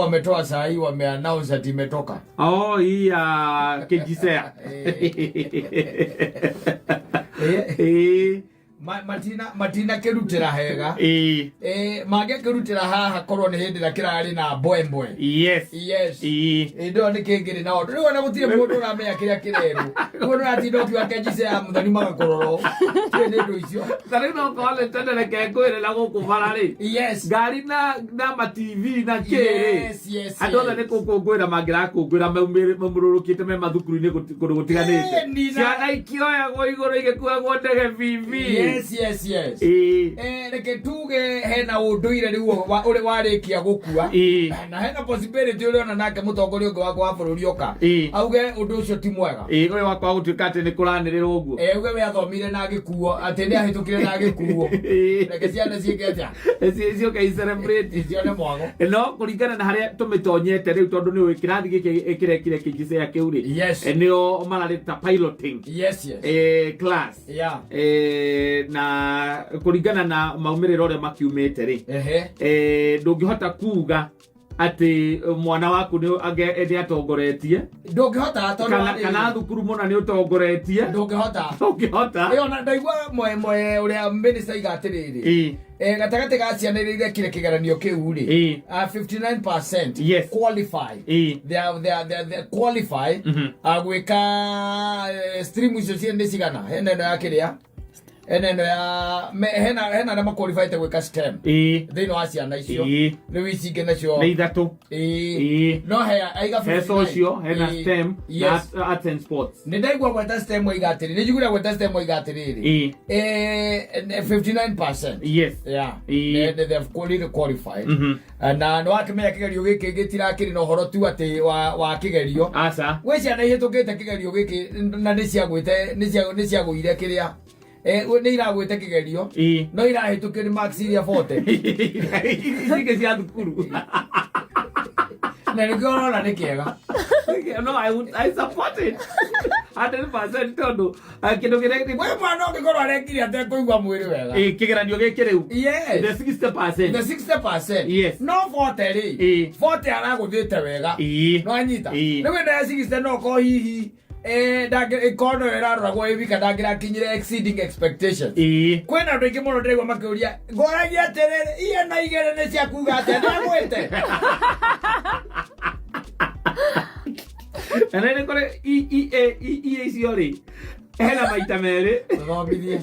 Wametoa saa hii wameannounce ati imetoka. Oh, hii ya KJSEA. Matina kerutira hega. Mage kerutira haha korwo ni hindi na kirari na mbwembwe. Yes. Ndo ni kingiri na ondu. Riu na gutire mundu uramenya kiria kireru. Riu na atindo kiwa KJSEA muthoni magakororo. Tene ndo icio. Tare no kole tene na kekwire la gukuvara ri. Yes. Gari na ma TV na kiri. Yes. Andothe ni kukungwira mangira kungwira mamururukite me mathukuru ni gutiganite. Ciana ikioya go iguru igikuwa go ndege vivi. Yes. Reke tuge hena unduire riu uri warikia gukua. Na hena possibility uri ona nake mutongoria ungi wako wa bururi oka. Auge undu ucio ti mwega. Uri wakwa gutuika ati ni kuranirira uguo. Uge we athomire na gikuo ati ni ahitukire na gikuo. Reke ciana ciiketia. Cio ke celebrate cio ne mwago. No kuringana na haria tumitonyete riu tondu ni wikirathi giki kirekire KJSEA kiuri. Yes. Nio mararita piloting. Yes. Class. Yeah. Na kuringana na maumirira ore makiumete ri ndungihota kuga ati mwana waku ni age atongoretie ndungihota kana thukuru mona ni utongoretie ndungihota ona ndaigua mwe uria minister igatiriri gatagati ga ciana iria kire kigeranio kiu ri 59% yes. qualified they qualified agwika stream icio ciende cigana hena ya kiria eno ya hena na qualified gwika STEM thino wa ciana icio riu icinge nacio ni ithatu no aiga social hena STEM arts and sports ni ndaigua gweta STEM igatiri ni jigura gweta STEM igatiri 59% yes they have qualified na no akimenya kigerio giki gitirakiri no horo tu ati wa kigerio asa we ciana ihitukite kigerio giki na ni ciagwire kiria ni iragwite kigerio no irahitukire max iria 40 sike cia thukuru na ni korona ni kiega no I support it 100% tondu kindu kiria we mwana ungikorwo arekire ate kuigwa mwiri wega kigeranio giki riu yes the 60% yes no 40 ri 40 araguthite wega no anyita ni wenda 60 no ko hihi ikono eraroragwo ibika ndagira kinyire exceeding expectations kwena ndu ingi muno ndirigwa makiuria ngoragia atiriri iye na igere ni cia kuga ati ndagwite na nene kore icio ri hena maita meri thomithie